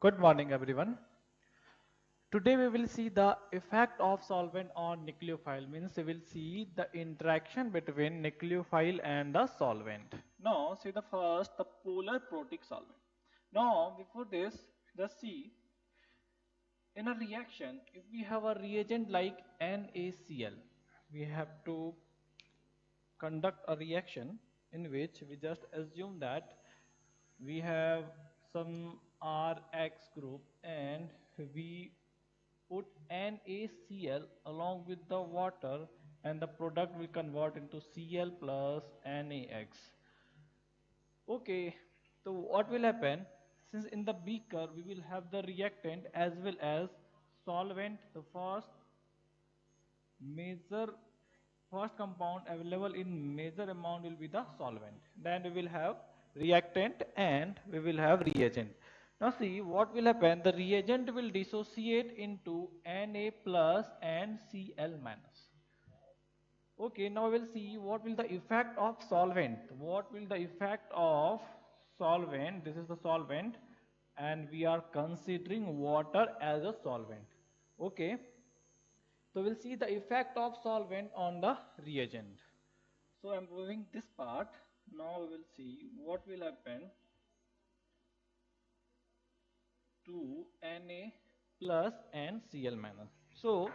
Good morning, everyone. Today we will see the effect of solvent on nucleophile. Means we will see the interaction between nucleophile and the solvent. Now see the first, the polar protic solvent. Now before this, just see in a reaction, if we have a reagent like NaCl, we have to conduct a reaction in which we just assume that we have some Rx group and we put NaCl along with the water and the product will convert into Cl plus NaX. Okay, so what will happen? Since in the beaker we will have the reactant as well as solvent, the major first compound available in major amount will be the solvent. Then we will have reactant and we will have reagent. Now see what will happen. The reagent will dissociate into Na plus and Cl minus. Okay, now we'll see what will the effect of solvent. What will the effect of solvent? This is the solvent and we are considering water as a solvent. Okay, so we'll see the effect of solvent on the reagent. So I'm moving this part. Now we will see what will happen to Na plus and Cl minus. So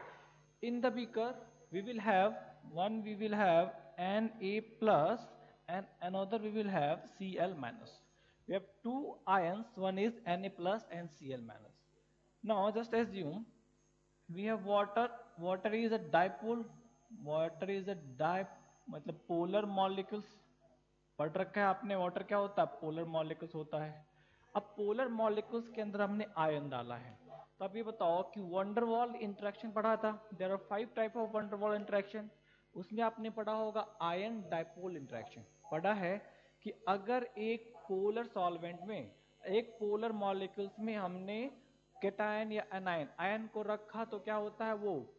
in the beaker we will have we will have Na plus and another we will have Cl minus. We have two ions, one is Na plus and Cl minus. Now just assume we have water is a dipole, water is a di मतलब polar molecules. पढ़ रखा है आपने water क्या होता है polar molecules होता है। अब पोलर मॉलिक्यूल्स के अंदर हमने आयन डाला है। तो अब ये बताओ कि वंडरवॉल इंटरेक्शन पढ़ा था, there are 5 type of van der Waals interaction. उसमें आपने पढ़ा होगा आयन डाइपोल इंटरेक्शन, पढ़ा है कि अगर एक पोलर सॉल्वेंट में एक पोलर मॉलिक्यूल्स में हमने केटायन या एनायन आयन को रखा तो क्या होता है, वो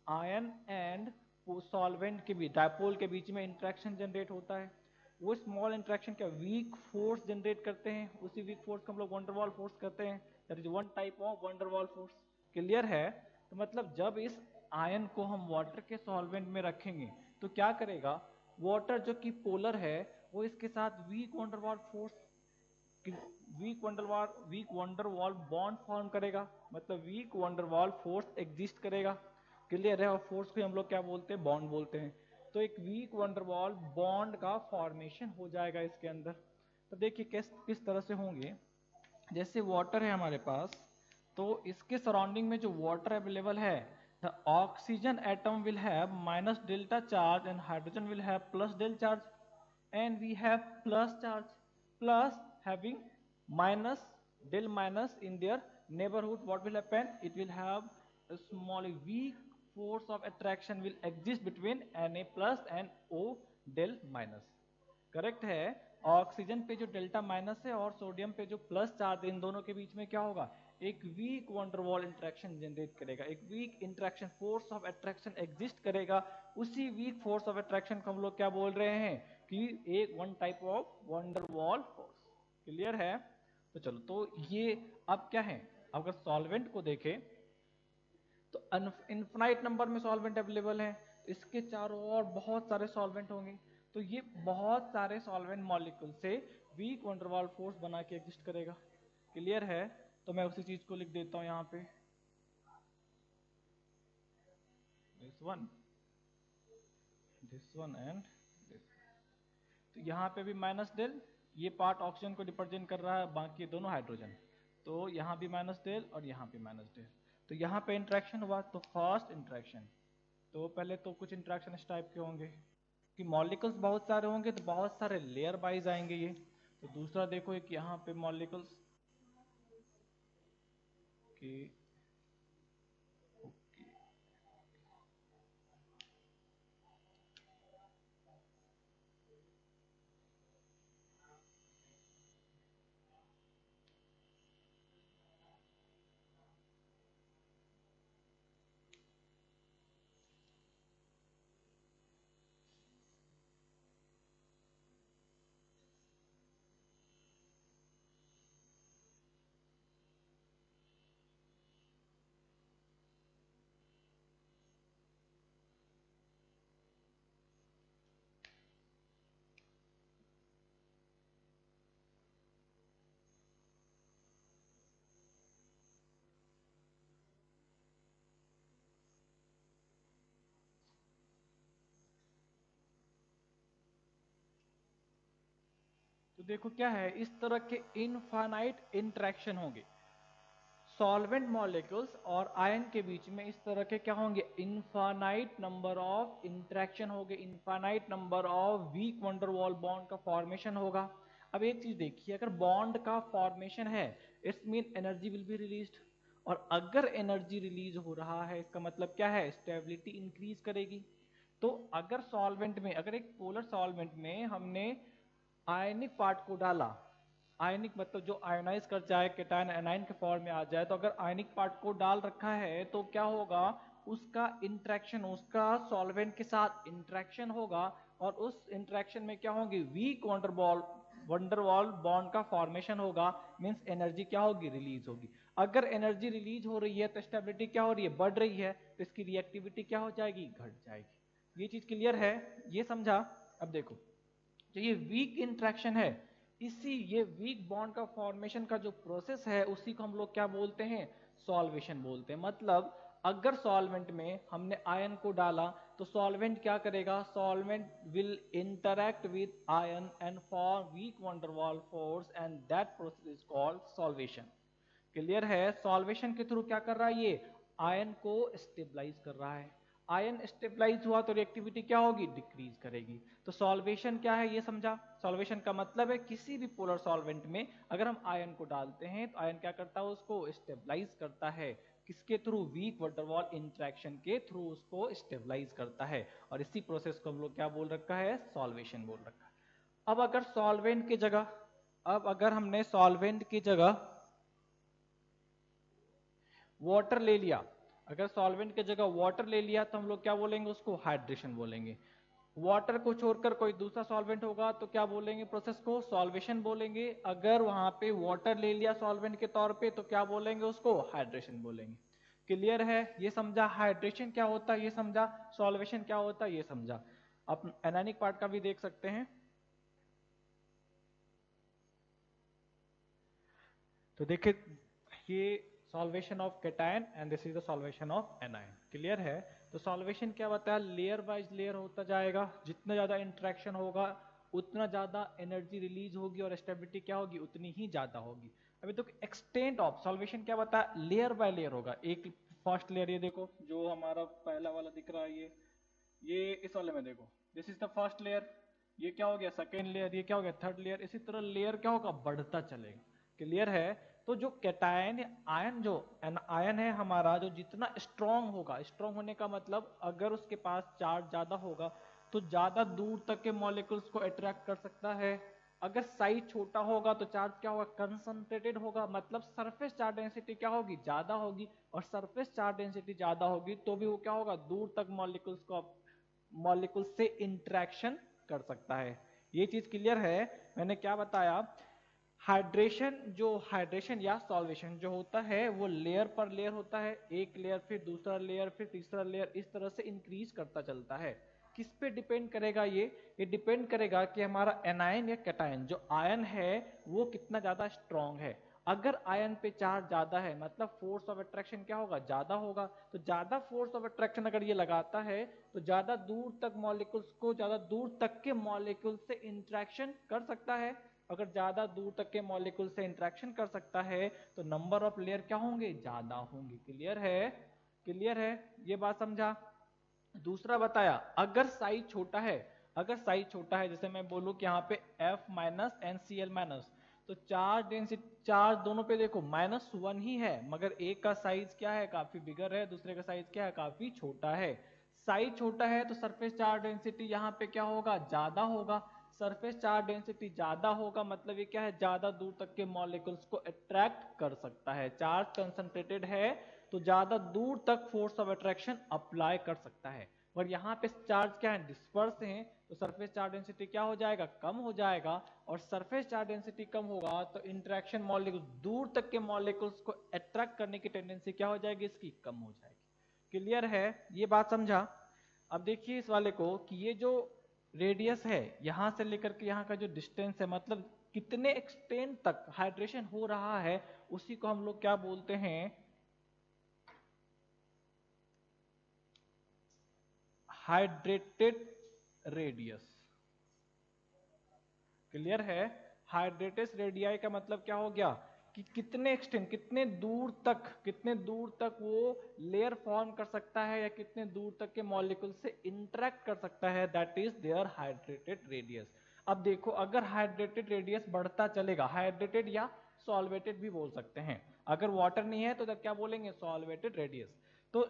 आयन एंड सॉल्वेंट के बीच डाइपोल के बीच में इंटरेक्शन जनरेट होता है। वो स्मॉल इंटरेक्शन क्या वीक फोर्स जनरेट करते हैं, उसी वीक फोर्स को हम लोग वंडरवॉल फोर्स करते हैं। That is one type of van der Waals force. Clear है? तो मतलब जब इस आयन को हम वाटर के सॉल्वेंट में रखेंगे तो क्या करेगा, वाटर जो कि पोलर है वो इसके साथ weak van der Waals force weak van der Waals bond form करेगा, मतलब वीक वंडरवॉल फोर्स एग्जिस्ट करेगा। क्लियर है? और फोर्स को हम लोग क्या बोलते हैं, बॉन्ड बोलते हैं। तो एक वीक वंडरवॉल बॉन्ड का फॉर्मेशन हो जाएगा इसके अंदर। तो देखिए किस किस तरह से होंगे। जैसे वाटर है हमारे पास, तो इसके सराउंडिंग में जो वाटर अवेलेबल है, the oxygen atom will have minus delta charge and hydrogen will have plus del charge, and we have plus charge plus having minus del minus in their neighborhood. What will happen, it will have a small weak force of attraction will exist between Na plus and O del minus। Correct है? Oxygen पे जो delta minus है और sodium पे जो plus charge, इन दोनों के बीच में क्या होगा, एक वीक वंडरवॉल इंटरेक्शन जनरेट करेगा, एक weak interaction force of attraction exist करेगा। उसी वीक फोर्स ऑफ अट्रैक्शन को हम लोग क्या बोल रहे हैं कि एक one type of van der Waals force. Clear है? तो चलो, तो ये अब क्या है, अगर सॉल्वेंट को देखें तो इनफाइनाइट नंबर में सॉल्वेंट अवेलेबल है, इसके चारों ओर बहुत सारे सॉल्वेंट होंगे। तो ये बहुत सारे सॉल्वेंट मॉलिक्यूल से वीक वंडरवॉल फोर्स बना के एग्जिस्ट करेगा। क्लियर है? तो मैं उसी चीज को लिख देता हूं यहाँ पे, दिस वन एंड दिस। तो यहाँ पे भी माइनस डेल, ये पार्ट ऑक्सीजन को रिप्रेजेंट कर रहा है, बाकी दोनों हाइड्रोजन। तो यहाँ भी माइनस डेल और यहाँ भी माइनस डेल। तो यहाँ पे इंट्रैक्शन हुआ, तो फर्स्ट इंट्रैक्शन, तो पहले तो कुछ इंट्रैक्शन इस टाइप के होंगे कि मॉलिक्यूल्स बहुत सारे होंगे तो बहुत सारे लेयर वाइज आएंगे ये। तो दूसरा देखो एक यहाँ पे मॉलिक्यूल्स की, देखो क्या है, इस तरह के इनफाइनाइट इंटरेक्शन होंगे सॉल्वेंट मॉलिक्यूल्स और आयन के बीच में। इस तरह के क्या होंगे, इनफाइनाइट नंबर ऑफ इंटरेक्शन होंगे, infinite number of weak van der Waals bond का फॉर्मेशन होगा। अब एक चीज देखिए, अगर बॉन्ड का फॉर्मेशन है it's mean energy will be released, और अगर एनर्जी रिलीज हो रहा है इसका मतलब क्या है, स्टेबिलिटी इंक्रीज करेगी। तो अगर सॉल्वेंट में, अगर एक पोलर सॉल्वेंट में हमने आयनिक पार्ट को डाला, आयनिक मतलब जो आयोनाइज कर जाए, केटायन एनाइन के फॉर्म में आ जाए, तो अगर आयनिक पार्ट को डाल रखा है तो क्या होगा, उसका इंट्रैक्शन, उसका सॉल्वेंट के साथ इंट्रैक्शन होगा, और उस इंट्रैक्शन में क्या होगी, वीक वंडरवॉल बॉन्ड का फॉर्मेशन होगा, मींस एनर्जी क्या होगी, रिलीज होगी। अगर एनर्जी रिलीज हो रही है तो स्टेबिलिटी क्या हो रही है, बढ़ रही है, तो इसकी रिएक्टिविटी क्या हो जाएगी, घट जाएगी। ये चीज क्लियर है, ये समझा। अब देखो, जो ये वीक इंट्रैक्शन है, इसी ये वीक बॉन्ड का फॉर्मेशन का जो प्रोसेस है उसी को हम लोग क्या बोलते हैं, सॉल्वेशन बोलते हैं। मतलब अगर सॉल्वेंट में हमने आयन को डाला तो सॉल्वेंट क्या करेगा, solvent will interact with ion and form weak van der Waals force and that process is called solvation. Clear है, सॉल्वेशन के थ्रू क्या कर रहा है, ये आयन को स्टेबलाइज कर रहा है। आयन स्टेबलाइज हुआ तो रिएक्टिविटी क्या होगी, डिक्रीज करेगी। तो सॉल्वेशन क्या है ये समझा। सॉल्वेशन का मतलब है किसी भी पोलर सॉल्वेंट में अगर हम आयन को डालते हैं तो आयन क्या करता है, उसको स्टेबलाइज करता है। किसके थ्रू, वीक वंडरवॉल इंटरेक्शन के थ्रू उसको स्टेबलाइज करता है, और इसी प्रोसेस को हम लोग क्या बोल रखा है, सॉल्वेशन बोल रखा है। अब अगर सॉल्वेंट की जगह, अब अगर हमने सॉल्वेंट की जगह वाटर ले लिया, अगर सॉल्वेंट की जगह वाटर ले लिया तो हम लोग क्या बोलेंगे, उसको हाइड्रेशन बोलेंगे। वाटर को छोड़कर कोई दूसरा सॉल्वेंट होगा तो क्या बोलेंगे, प्रोसेस को सॉल्वेशन बोलेंगे। अगर वहां पे वाटर ले लिया सॉल्वेंट के तौर पे तो क्या बोलेंगे, उसको हाइड्रेशन बोलेंगे। क्लियर है, ये समझा, हाइड्रेशन क्या होता है ये समझा, सॉल्वेशन क्या होता है ये समझा। आप एनानिक पार्ट का भी देख सकते हैं। तो देखिए, ये solvation of cation and this is the solvation of anion. Clear है। तो सॉल्वेशन क्या बताया, लेयर वाइज लेयर होता जाएगा, जितना ज्यादा इंटरेक्शन होगा उतना ज्यादा एनर्जी रिलीज होगी और स्टेबिलिटी क्या होगी, उतनी ही ज्यादा होगी। अभी तो एक्सटेंट ऑफ सॉल्वेशन क्या बताया, लेयर बाय लेयर होगा। एक फर्स्ट लेयर, ये देखो जो हमारा पहला वाला दिख रहा है, ये इस वाले में देखो, this is the first layer, ये क्या हो गया सेकेंड लेयर, ये क्या हो गया थर्ड लेयर। इसी तरह लेयर क्या होगा, बढ़ता चलेगा। क्लियर है। तो जो कैटायन आयन, जो आयन है हमारा, जो जितना स्ट्रांग होगा, स्ट्रांग होने का मतलब अगर उसके पास चार्ज ज्यादा होगा तो ज्यादा दूर तक के मॉलिक्यूल्स को अट्रैक्ट कर सकता है। अगर साइज छोटा होगा तो चार्ज क्या होगा, कंसंट्रेटेड होगा, मतलब सरफेस चार्ज डेंसिटी क्या होगी, ज्यादा होगी। और सरफेस चार्ज डेंसिटी ज्यादा होगी तो भी वो क्या होगा, दूर तक मॉलिक्यूल्स को, मॉलिक्यूल से इंटरेक्शन कर सकता है। ये चीज क्लियर है। मैंने क्या बताया, हाइड्रेशन, जो हाइड्रेशन या सॉल्वेशन जो होता है वो लेयर पर लेयर होता है, एक लेयर फिर दूसरा लेयर फिर तीसरा लेयर, इस तरह से इंक्रीज करता चलता है। किस पे डिपेंड करेगा ये डिपेंड करेगा कि हमारा एनायन या कैटायन, जो आयन है वो कितना ज्यादा स्ट्रांग है। अगर आयन पे चार्ज ज्यादा है मतलब फोर्स ऑफ अट्रैक्शन क्या होगा, ज्यादा होगा। तो ज्यादा फोर्स ऑफ अट्रैक्शन अगर ये लगाता है तो ज्यादा दूर तक मॉलिक्यूल्स को, ज्यादा दूर तक के मॉलिक्यूल से इंटरेक्शन कर सकता है। अगर ज्यादा दूर तक के मॉलिक्यूल से इंटरेक्शन कर सकता है तो नंबर ऑफ लेयर क्या होंगे, ज्यादा होंगे। क्लियर है, क्लियर है, ये बात समझा। दूसरा बताया, अगर साइज छोटा है, अगर साइज छोटा है, जैसे मैं बोलूं कि यहाँ पे F minus N C L minus, तो चार्ज डेंसिटी, चार्ज दोनों पे देखो -1 ही है, मगर एक का साइज क्या है, काफी बिगर है, दूसरे का साइज क्या है, काफी छोटा है। साइज छोटा है तो सरफेस चार्ज डेंसिटी यहाँ पे क्या होगा, ज्यादा होगा। सरफेस चार्ज डेंसिटी ज्यादा होगा मतलब ये क्या है, ज्यादा दूर तक के मॉलिक्यूल्स को अट्रैक्ट कर सकता है। चार्ज कंसंट्रेटेड है तो ज्यादा दूर तक फोर्स ऑफ अट्रैक्शन अप्लाई कर सकता है। और यहाँ पे चार्ज क्या है, डिस्पर्स हैं, तो सरफेस चार्ज डेंसिटी क्या हो जाएगा, कम हो जाएगा। और सरफेस चार्ज डेंसिटी कम होगा तो इंटरेक्शन मॉलिक्यूल, दूर तक के मॉलिक्यूल्स को अट्रैक्ट करने की टेंडेंसी क्या हो जाएगी, इसकी कम हो जाएगी। क्लियर है, ये बात समझा। अब देखिए इस वाले को कि ये जो रेडियस है यहां से लेकर के यहाँ का जो डिस्टेंस है, मतलब कितने एक्सटेंट तक हाइड्रेशन हो रहा है, उसी को हम लोग क्या बोलते हैं, हाइड्रेटेड रेडियस। क्लियर है, हाइड्रेटेड रेडियाई का मतलब क्या हो गया कि कितने एक्सटेंड, कितने दूर तक वो लेयर फॉर्म कर सकता है या कितने दूर तक के मॉलिक्यूल से इंटरेक्ट कर सकता है, that is their hydrated radius. अब देखो अगर हाइड्रेटेड रेडियस बढ़ता चलेगा, हाइड्रेटेड या सॉल्वेटेड भी बोल सकते हैं, अगर वाटर नहीं है तो तब क्या बोलेंगे, सॉल्वेटेड रेडियस। तो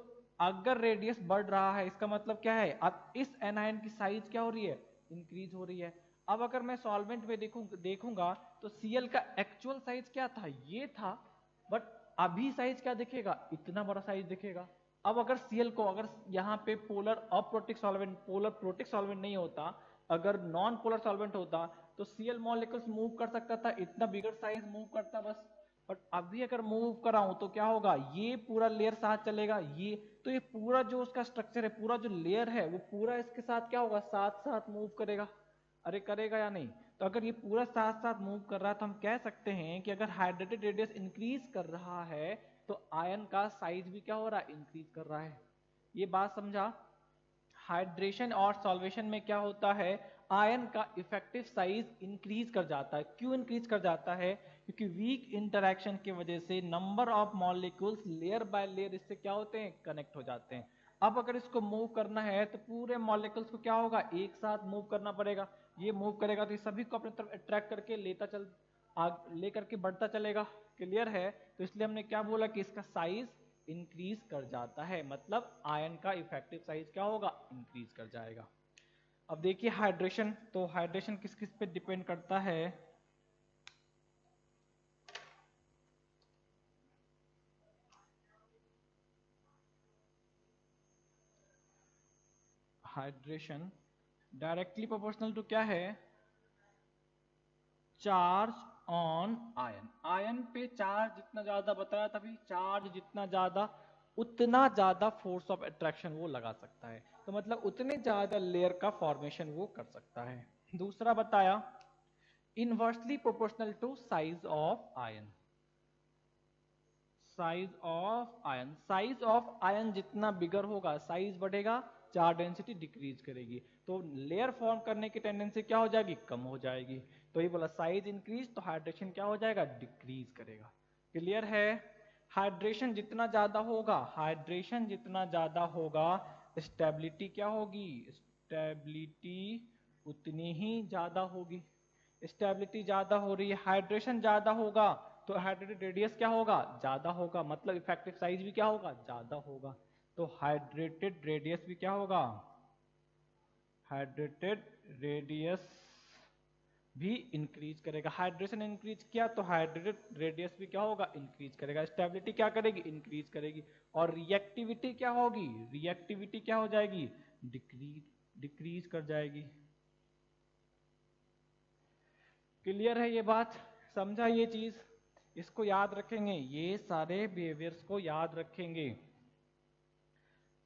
अगर रेडियस बढ़ रहा है इसका मतलब क्या है, अब इस एनायन की साइज क्या हो रही है, इंक्रीज हो रही है। अब अगर मैं सॉल्वेंट में देखूंगा तो Cl का एक्चुअल साइज क्या था, ये था, बट अभी साइज क्या दिखेगा, इतना बड़ा साइज दिखेगा। अब अगर Cl को, अगर यहाँ पे polar aprotic solvent, polar protic solvent नहीं होता, अगर नॉन पोलर सॉल्वेंट होता तो Cl मॉलिक्यूल्स मूव कर सकता था, इतना बिगर साइज मूव करता बस। बट अभी अगर मूव कराऊं तो क्या होगा, ये पूरा लेयर साथ चलेगा, ये तो ये पूरा जो उसका स्ट्रक्चर है, पूरा जो लेयर है वो पूरा इसके साथ क्या होगा, साथ साथ मूव करेगा। अरे करेगा या नहीं, तो अगर ये पूरा साथ साथ मूव कर रहा है तो हम कह सकते हैं कि अगर हाइड्रेटेड रेडियस इंक्रीज कर रहा है तो आयन का साइज भी क्या हो रहा है, इंक्रीज कर रहा है। ये बात समझा। हाइड्रेशन और सॉल्वेशन में क्या होता है, आयन का इफेक्टिव साइज इंक्रीज कर जाता है। क्यों इंक्रीज कर जाता है, क्योंकि वीक इंटरेक्शन की वजह से number of molecules layer by layer इससे क्या होते हैं, कनेक्ट हो जाते हैं। अब अगर इसको मूव करना है तो पूरे मॉलिक्यूल्स को क्या होगा, एक साथ मूव करना पड़ेगा। ये मूव करेगा तो ये सभी को अपनी तरफ अट्रैक्ट करके लेकर के बढ़ता चलेगा। क्लियर है, तो इसलिए हमने क्या बोला कि इसका साइज इंक्रीज कर जाता है, मतलब आयन का इफेक्टिव साइज क्या होगा, इंक्रीज कर जाएगा। अब देखिए हाइड्रेशन, तो हाइड्रेशन किस किस पे डिपेंड करता है, हाइड्रेशन डायरेक्टली प्रोपोर्शनल टू क्या है, चार्ज ऑन आयन। आयन पे चार्ज जितना ज्यादा बताया तभी, चार्ज जितना ज्यादा उतना ज्यादा फोर्स ऑफ अट्रैक्शन वो लगा सकता है, तो मतलब उतने ज्यादा लेयर का फॉर्मेशन वो कर सकता है। दूसरा बताया inversely proportional to size of ion. Size of ion, size of ion जितना बिगर होगा साइज बढ़ेगा, चार्ज डेंसिटी डिक्रीज करेगी, तो लेयर फॉर्म करने की टेंडेंसी क्या हो जाएगी, कम हो जाएगी। तो ये बोला साइज इंक्रीज तो हाइड्रेशन क्या हो जाएगा, डिक्रीज करेगा। क्लियर है। हाइड्रेशन जितना ज्यादा होगा, हाइड्रेशन जितना ज्यादा होगा, स्टेबिलिटी क्या होगी, स्टेबिलिटी उतनी ही ज्यादा होगी। स्टेबिलिटी ज्यादा हो रही है, हाइड्रेशन ज्यादा होगा तो हाइड्रेटेड रेडियस क्या होगा, ज्यादा होगा, मतलब इफेक्टिव साइज भी क्या होगा, ज्यादा होगा। तो हाइड्रेटेड रेडियस भी क्या होगा, हाइड्रेटेड रेडियस भी इंक्रीज करेगा। हाइड्रेशन इंक्रीज किया तो हाइड्रेटेड रेडियस भी क्या होगा, इंक्रीज करेगा। स्टेबिलिटी क्या करेगी, इंक्रीज करेगी। और रिएक्टिविटी क्या होगी, रिएक्टिविटी क्या हो जाएगी, डिक्रीज डिक्रीज कर जाएगी। क्लियर है ये बात, समझा ये चीज, इसको याद रखेंगे, ये सारे बिहेवियर्स को याद रखेंगे।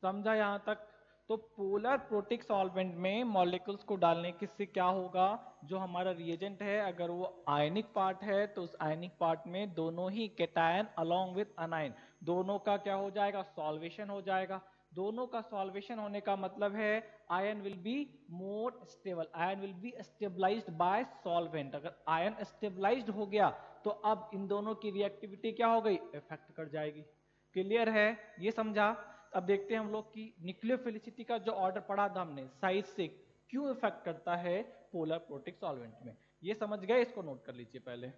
समझा यहां तक। तो पोलर प्रोटिक सॉल्वेंट में मॉलिक्यूल्स को डालने किससे क्या होगा, जो हमारा रिएजेंट है अगर वो आयनिक पार्ट है तो उस आयनिक पार्ट में दोनों ही कैटायन अलोंग विद अनायन, दोनों का क्या हो जाएगा, सॉल्वेशन हो जाएगा। दोनों का सॉल्वेशन होने का मतलब है ion will be more stable, ion will be stabilised by solvent. अगर आयन स्टेबलाइज्ड हो गया तो अब इन दोनों की रिएक्टिविटी क्या हो गई, इफेक्ट कर जाएगी। क्लियर है, ये समझा। अब देखते हैं हम लोग की न्यूक्लियोफिलिसिटी का जो ऑर्डर पढ़ा था हमने, साइज से क्यों इफेक्ट करता है पोलर प्रोटिक सॉल्वेंट में, ये समझ गए, इसको नोट कर लीजिए पहले।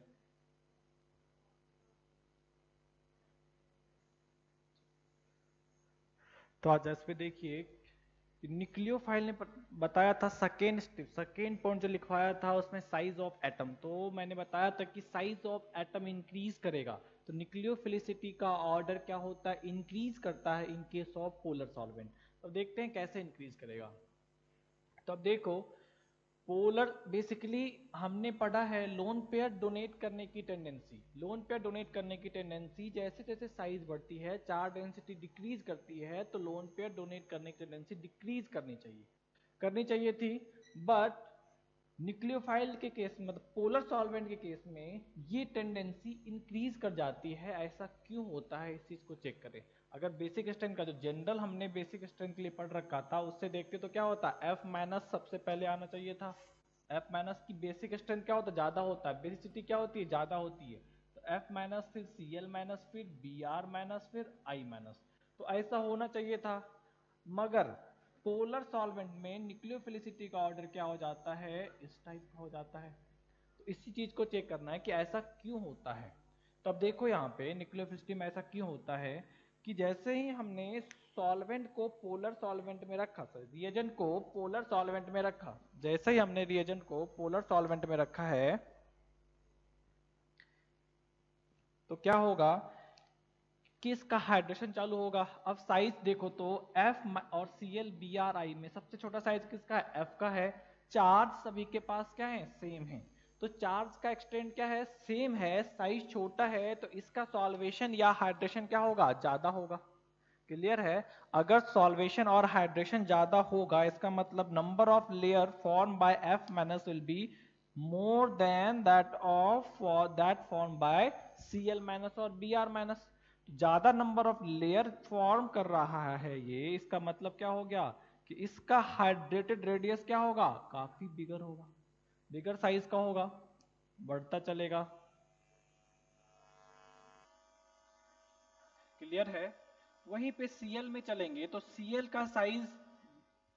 तो आज इस पे देखिए, न्यूक्लियोफाइल ने बताया था सेकेंड स्टेप, सेकेंड पॉइंट जो लिखवाया था उसमें साइज ऑफ एटम, तो मैंने बताया था कि साइज ऑफ एटम इंक्रीज करेगा, तो न्यूक्लियोफिलिसिटी का ऑर्डर क्या होता है, इंक्रीज करता है in case of polar solvent. तो देखते हैं कैसे इंक्रीज करेगा। तो अब देखो, पोलर बेसिकली हमने पढ़ा है लोन पेयर डोनेट करने की टेंडेंसी, लोन पेयर डोनेट करने की टेंडेंसी जैसे जैसे साइज बढ़ती है, चार्ज डेंसिटी डिक्रीज करती है, तो लोन पेयर डोनेट करने की टेंडेंसी डिक्रीज करनी चाहिए थी। बट न्यूक्लियोफाइल के केस में, मतलब पोलर सॉल्वेंट के केस में ये टेंडेंसी इंक्रीज कर जाती है, ऐसा क्यों होता है, इस चीज को चेक करें। अगर बेसिक स्ट्रेंथ का जो जनरल हमने बेसिक स्ट्रेंथ के लिए पढ़ रखा था उससे देखते तो क्या होता, F- सबसे पहले आना चाहिए था, F माइनस की बेसिक स्ट्रेंथ क्या होता है, ज्यादा होता है, बेसिसिटी क्या होती है, ज्यादा होती है। तो F माइनस फिर Cl माइनस फिर Br माइनस फिर I माइनस, तो ऐसा होना चाहिए था। मगर पोलर सॉल्वेंट में न्यूक्लियोफिलिसिटी का ऑर्डर क्या हो जाता है, इस टाइप का हो जाता है। तो इसी चीज को चेक करना है कि ऐसा क्यों होता है। तो अब देखो यहाँ पे न्यूक्लियोफिलिसिटी में ऐसा क्यों होता है कि जैसे ही हमने सॉल्वेंट को पोलर सॉल्वेंट में रखा, सॉरी रिएजेंट को पोलर सॉल्वेंट में रखा, जैसे ही हमने रिएजेंट को पोलर सॉल्वेंट में रखा है तो क्या होगा कि इसका हाइड्रेशन चालू होगा। अब साइज देखो तो F और ClBrI में सबसे छोटा साइज किसका है, F का है। चार्ज सभी के पास क्या है, सेम है। तो चार्ज का एक्सटेंट क्या है, सेम है, साइज छोटा है, तो इसका सॉल्वेशन या हाइड्रेशन क्या होगा, ज्यादा होगा। क्लियर है। अगर सॉल्वेशन और हाइड्रेशन ज्यादा होगा इसका मतलब number of layer form by F minus will be more than that of that form by Cl minus और Br माइनस। ज्यादा नंबर ऑफ लेयर फॉर्म कर रहा है ये, इसका मतलब क्या हो गया कि इसका हाइड्रेटेड रेडियस क्या होगा, काफी बिगर होगा, बिगर साइज का होगा, बढ़ता चलेगा। क्लियर है। वहीं पे Cl में चलेंगे तो Cl का साइज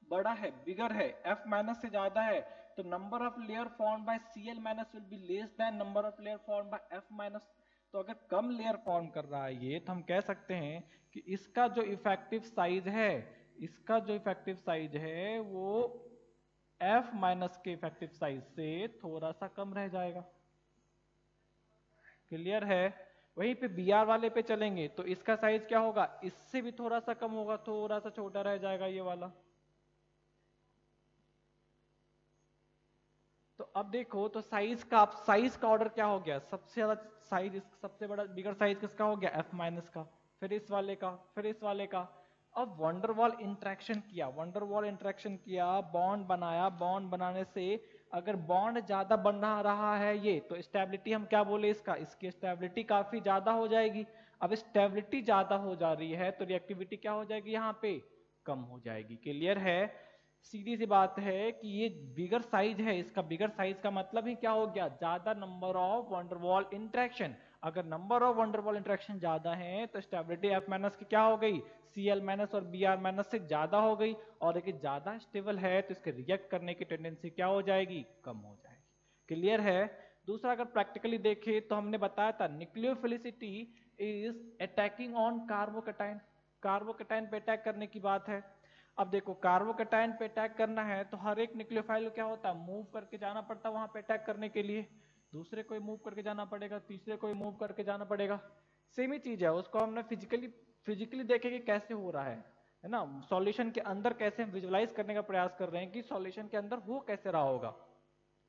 बड़ा है, बिगर है, F माइनस से ज्यादा है, तो number of layer form by Cl minus will be less than number of layer form by F minus. तो अगर कम लेयर फॉर्म कर रहा है ये, तो हम कह सकते हैं कि इसका जो इफेक्टिव साइज है, इसका जो इफेक्टिव साइज है वो F माइनस के इफेक्टिव साइज से थोड़ा सा कम रह जाएगा। क्लियर है। वहीं पे Br वाले पे चलेंगे तो इसका साइज क्या होगा, इससे भी थोड़ा सा कम होगा, थोड़ा सा छोटा रह जाएगा ये वाला। तो अब देखो तो साइज का ऑर्डर क्या हो गया, सबसे ज्यादा साइज, सबसे बड़ा बिगर साइज किसका हो गया, F माइनस का, फिर इस वाले का, फिर इस वाले का। अब वंडरवॉल इंटरेक्शन किया, वंडरवॉल इंटरेक्शन किया, बॉन्ड बनाया, बॉन्ड बनाने से अगर बॉन्ड ज्यादा बन रहा है ये, तो स्टेबिलिटी हम क्या बोले इसका, इसकी स्टेबिलिटी काफी ज्यादा हो जाएगी। अब स्टेबिलिटी ज्यादा हो जा रही है तो रिएक्टिविटी क्या हो जाएगी, यहाँ पे कम हो जाएगी। क्लियर है। सीधी सी बात है कि ये बिगर साइज है, इसका बिगर साइज का मतलब ही क्या हो गया, ज्यादा नंबर ऑफ वंडरवॉल इंटरेक्शन। अगर नंबर ऑफ वंडरवॉल इंटरेक्शन ज्यादा है तो स्टेबिलिटी F माइनस की क्या हो गई, Cl माइनस और Br माइनस से ज्यादा हो गई, और अगर ज्यादा स्टेबल है तो इसके रिएक्ट करने की टेंडेंसी क्या हो जाएगी, कम हो जाएगी। क्लियर है। दूसरा अगर प्रैक्टिकली देखें तो हमने बताया था nucleophilicity is attacking on carbocation, carbocation पे अटैक करने की बात है। अब देखो कार्बोकैटायन पे अटैक करना है तो हर एक न्यूक्लियोफाइल को क्या होता है, मूव करके जाना पड़ता है वहां पे अटैक करने के लिए, दूसरे को मूव करके जाना पड़ेगा, तीसरे को मूव करके जाना पड़ेगा। सेम ही चीज है, उसको हमने फिजिकली फिजिकली देखे कि कैसे हो रहा है ना, सॉल्यूशन के अंदर कैसे हम विजुअलाइज करने का प्रयास कर रहे हैं कि सॉल्यूशन के अंदर हो कैसे रहा होगा।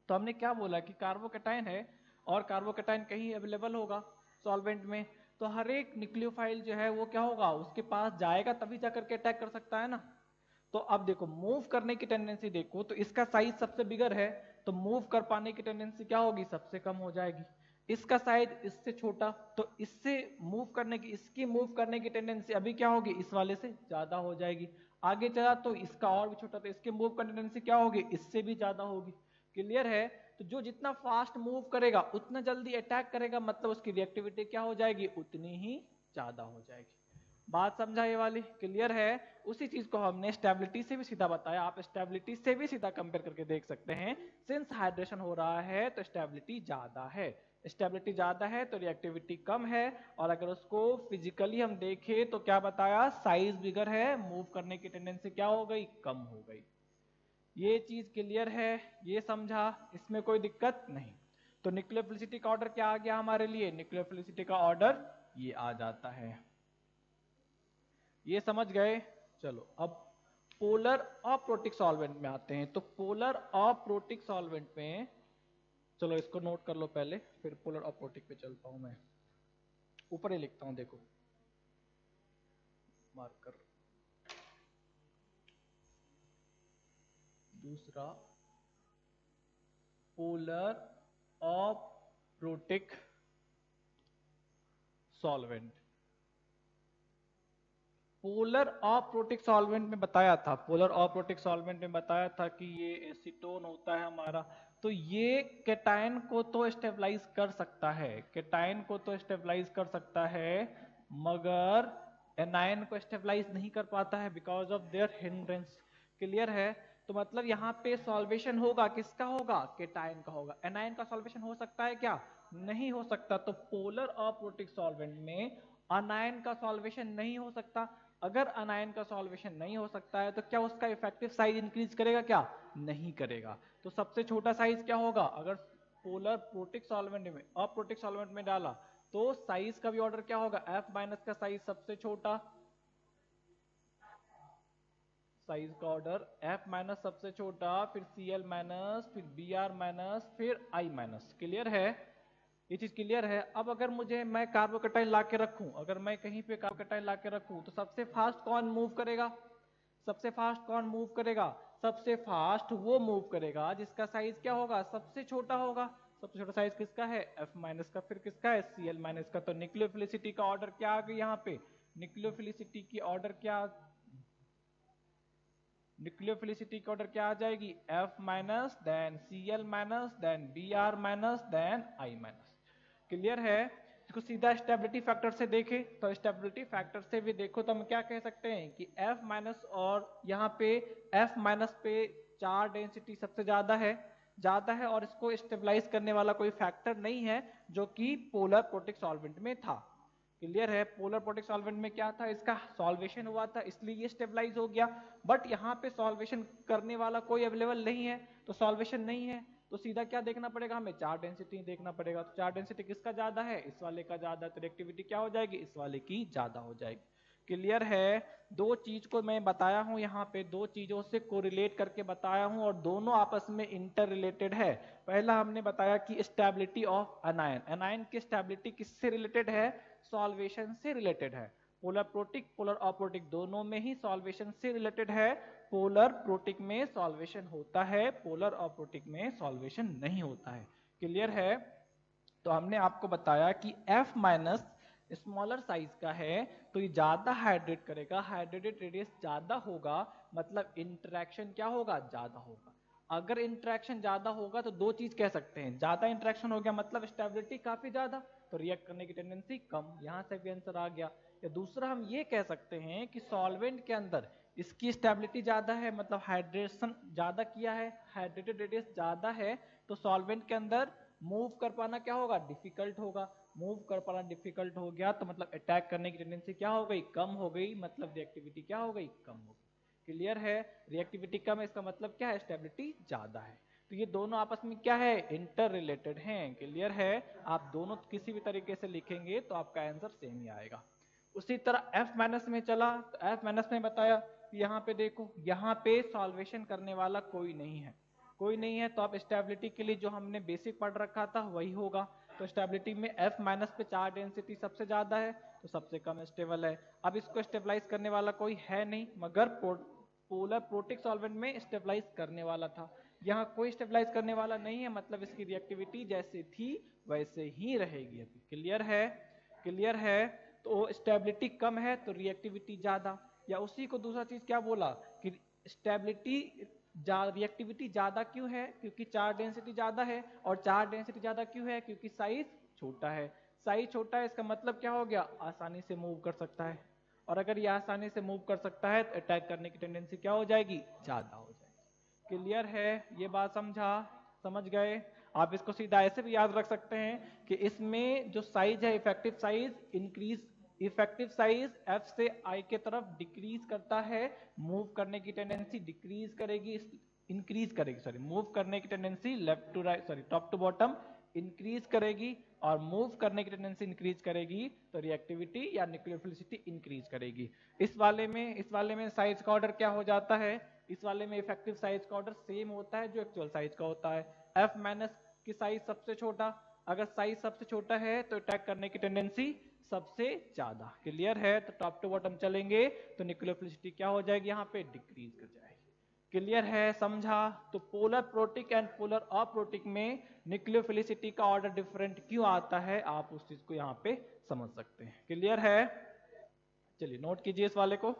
तो हमने क्या बोला कि कार्बोकैटायन है और कार्बोकैटायन कहीं अवेलेबल होगा सॉल्वेंट में, तो हर एक न्यूक्लियोफाइल जो है वो क्या होगा, उसके पास जाएगा तभी जाकर के अटैक कर सकता है ना। तो अब देखो मूव करने की टेंडेंसी देखो तो इसका साइज सबसे बिगर है, तो मूव कर पाने की टेंडेंसी क्या होगी, सबसे कम हो जाएगी। इसका साइज इससे छोटा, तो इससे मूव करने की, इसकी मूव करने की टेंडेंसी अभी क्या होगी, इस वाले से ज्यादा हो जाएगी। आगे चला तो इसका और भी छोटा, तो इसके मूव करने की टेंडेंसी क्या होगी, इससे भी ज्यादा होगी। क्लियर है। तो जो जितना फास्ट मूव करेगा उतना जल्दी अटैक करेगा, मतलब उसकी रिएक्टिविटी क्या हो जाएगी, उतनी ही ज्यादा हो जाएगी। बात समझा ये वाली, क्लियर है। उसी चीज को हमने स्टेबिलिटी से भी सीधा बताया, आप स्टेबिलिटी से भी सीधा कंपेयर करके देख सकते हैं। सिंस हाइड्रेशन हो रहा है तो स्टेबिलिटी ज्यादा है, स्टेबिलिटी ज्यादा है तो रिएक्टिविटी कम है। और अगर उसको फिजिकली हम देखें तो क्या बताया, साइज बिगर है, मूव करने की टेंडेंसी क्या हो गई, कम हो गई। ये चीज क्लियर है, ये समझा, इसमें कोई दिक्कत नहीं। तो न्यूक्लियोफिलिसिटी का ऑर्डर क्या आ गया हमारे लिए, न्यूक्लियोफिलिसिटी का ऑर्डर ये आ जाता है। ये समझ गए। चलो अब पोलर अप्रोटिक सॉल्वेंट में आते हैं। तो पोलर अप्रोटिक सॉल्वेंट में, चलो इसको नोट कर लो पहले, फिर पोलर अप्रोटिक पे चलता हूं मैं। ऊपर ही लिखता हूं देखो, मार्कर। दूसरा polar aprotic solvent. Polar aprotic solvent में बताया था, पोलर अप्रोटिक सॉल्वेंट में बताया था कि ये एसीटोन होता है हमारा, तो ये केटायन को तो स्टेबलाइज कर सकता है, केटायन को तो स्टेबलाइज कर सकता है, मगर एनायन को स्टेबलाइज नहीं कर पाता है because of their hindrance. Clear है? तो मतलब यहाँ पे सॉल्वेशन होगा किसका होगा? केटायन का होगा। एनायन का सॉल्वेशन हो सकता है क्या? नहीं हो सकता। तो पोलर अप्रोटिक सॉल्वेंट में अनायन का सॉल्वेशन नहीं हो सकता। अगर अनायन का सॉल्वेशन नहीं हो सकता है तो क्या उसका इफेक्टिव साइज इंक्रीज करेगा? क्या नहीं करेगा। तो सबसे छोटा साइज क्या होगा? अगर पोलर प्रोटिक सॉल्वेंट में अप्रोटिक सॉल्वेंट में डाला तो साइज का भी ऑर्डर क्या होगा? F माइनस का साइज सबसे छोटा, साइज का ऑर्डर F माइनस सबसे छोटा, फिर Cl माइनस, फिर Br माइनस, फिर I माइनस। क्लियर है? ये चीज क्लियर है? अब अगर मुझे मैं कार्बोकेटाइन ला के रखूं, अगर मैं कहीं पे कार्बोकेटाइन ला के रखूं तो सबसे फास्ट कौन मूव करेगा? सबसे फास्ट कौन मूव करेगा? सबसे फास्ट वो मूव करेगा जिसका साइज क्या होगा? सबसे छोटा होगा। सबसे छोटा साइज किसका है? F माइनस का। फिर किसका है? Cl माइनस का। तो न्यूक्लियोफिलिसिटी का ऑर्डर क्या आ गई यहाँ पे? न्यूक्लियोफिलिसिटी की ऑर्डर क्या? न्यूक्लियोफिलिसिटी की ऑर्डर क्या आ जाएगी? F minus, then Cl minus, then Br minus, then I minus. Clear है? इसको सीधा स्टेबिलिटी फैक्टर से देखें तो स्टेबिलिटी फैक्टर से भी देखो तो हम क्या कह सकते हैं कि F माइनस और यहाँ पे F माइनस पे चार्ज डेंसिटी सबसे ज्यादा है और इसको स्टेबलाइज करने वाला कोई फैक्टर नहीं है जो कि पोलर प्रोटिक सॉल्वेंट में था। क्लियर है? पोलर प्रोटिक सॉल्वेंट में क्या था? इसका सॉल्वेशन हुआ था इसलिए ये स्टेबलाइज हो गया। बट यहाँ पे सॉल्वेशन करने वाला कोई अवेलेबल नहीं है, तो सॉल्वेशन नहीं है तो सीधा क्या देखना पड़ेगा हमें? चार्ज डेंसिटी देखना पड़ेगा। तो चार्ज डेंसिटी किसका ज्यादा है? इस वाले का ज्यादा, तो रिएक्टिविटी क्या हो जाएगी? इस वाले की ज्यादा हो जाएगी। क्लियर है? दो चीज को मैं बताया हूं यहाँ पे, दो चीजों से कोरिलेट करके बताया हूं और दोनों आपस में इंटर रिलेटेड है। पहला हमने बताया कि स्टेबिलिटी ऑफ अनायन, अनायन की स्टेबिलिटी किससे रिलेटेड है? सॉल्वेशन से रिलेटेड है। पोलर प्रोटिक, पोलर अप्रोटिक दोनों में ही सॉल्वेशन से रिलेटेड है। पोलर प्रोटिक में सॉल्वेशन होता है, पोलर अप्रोटिक में सॉल्वेशन नहीं होता है। क्लियर है? तो हमने आपको बताया कि F माइनस स्मॉलर साइज का है तो ये ज्यादा हाइड्रेट करेगा, हाइड्रेटेड रेडियस ज्यादा होगा, मतलब इंटरेक्शन क्या होगा? ज्यादा होगा। अगर इंटरेक्शन ज्यादा होगा तो दो चीज कह सकते हैं, ज्यादा इंटरेक्शन हो गया मतलब स्टेबिलिटी काफी ज्यादा, तो रिएक्ट करने की टेंडेंसी कम, यहां से भी आंसर आ गया। या दूसरा हम ये कह सकते हैं कि सॉल्वेंट के अंदर इसकी स्टेबिलिटी ज्यादा है, मतलब हाइड्रेशन ज्यादा किया है, हाइड्रेटेड रेडियस ज्यादा है, तो सॉल्वेंट के अंदर मूव कर पाना क्या होगा? डिफिकल्ट होगा। मूव कर पाना डिफिकल्ट हो गया तो मतलब अटैक करने की टेंडेंसी क्या हो गई? कम हो गई, मतलब रिएक्टिविटी क्या हो गई? कम हो गई। क्लियर है? रिएक्टिविटी कम है इसका मतलब क्या है? स्टेबिलिटी ज्यादा है। तो ये दोनों आपस में क्या है? इंटर रिलेटेड हैं। क्लियर है? आप दोनों किसी भी तरीके से लिखेंगे तो आपका आंसर सेम ही आएगा। उसी तरह F माइनस में चला तो F माइनस में बताया, यहाँ पे देखो, यहाँ पे सॉल्वेशन करने वाला कोई नहीं है, कोई नहीं है, तो अब स्टेबिलिटी के लिए जो हमने बेसिक पढ़ रखा था वही होगा। तो स्टेबिलिटी में F माइनस पे चार्ज डेंसिटी सबसे ज्यादा है तो सबसे कम स्टेबल है। अब इसको स्टेबलाइज करने वाला कोई है नहीं, मगर पोलर प्रोटिक सॉल्वेंट में स्टेबलाइज करने वाला था। यहाँ कोई स्टेबलाइज करने वाला नहीं है, मतलब इसकी रिएक्टिविटी जैसे थी वैसे ही रहेगी अभी। क्लियर है? क्लियर है? तो स्टेबिलिटी कम है तो रिएक्टिविटी ज्यादा। या उसी को दूसरा चीज क्या बोला कि स्टेबिलिटी रिएक्टिविटी ज्यादा क्यों है? क्योंकि चार्ज डेंसिटी ज्यादा है, और चार्ज डेंसिटी ज्यादा क्यों है? क्योंकि साइज छोटा है। साइज छोटा है इसका मतलब क्या हो गया? आसानी से मूव कर सकता है, और अगर ये आसानी से मूव कर सकता है तो अटैक करने की टेंडेंसी क्या हो जाएगी? ज्यादा हो जाएगी। क्लियर है? ये बात समझा? समझ गए? आप इसको सीधा ऐसे भी याद रख सकते हैं कि इसमें जो साइज है, effective size increase, effective size F से I के तरफ डिक्रीज करता है, मूव करने की टेंडेंसी डिक्रीज करेगी, इंक्रीज करेगी, सॉरी, मूव करने की tendency left to right, sorry, top to bottom increase करेगी, और मूव करने की टेंडेंसी इंक्रीज करेगी तो रिएक्टिविटी या न्यूक्लियोफिलिसिटी इंक्रीज करेगी। इस वाले में साइज का ऑर्डर क्या हो जाता है? इस वाले में इफेक्टिव साइज का ऑर्डर सेम होता है जो एक्चुअल साइज का होता है। F माइनस की साइज सबसे छोटा, अगर साइज सबसे छोटा है तो अटैक करने की टेंडेंसी सबसे ज्यादा। क्लियर है? तो टॉप टू बॉटम चलेंगे तो न्यूक्लियोफिलिसिटी क्या हो जाएगी? यहाँ पे डिक्रीज कर जाएगी। क्लियर है? समझा? तो polar protic and polar aprotic में न्यूक्लियोफिलिसिटी का ऑर्डर डिफरेंट क्यों आता है, आप उस चीज को यहाँ पे समझ सकते हैं। क्लियर है? चलिए नोट कीजिए इस वाले को।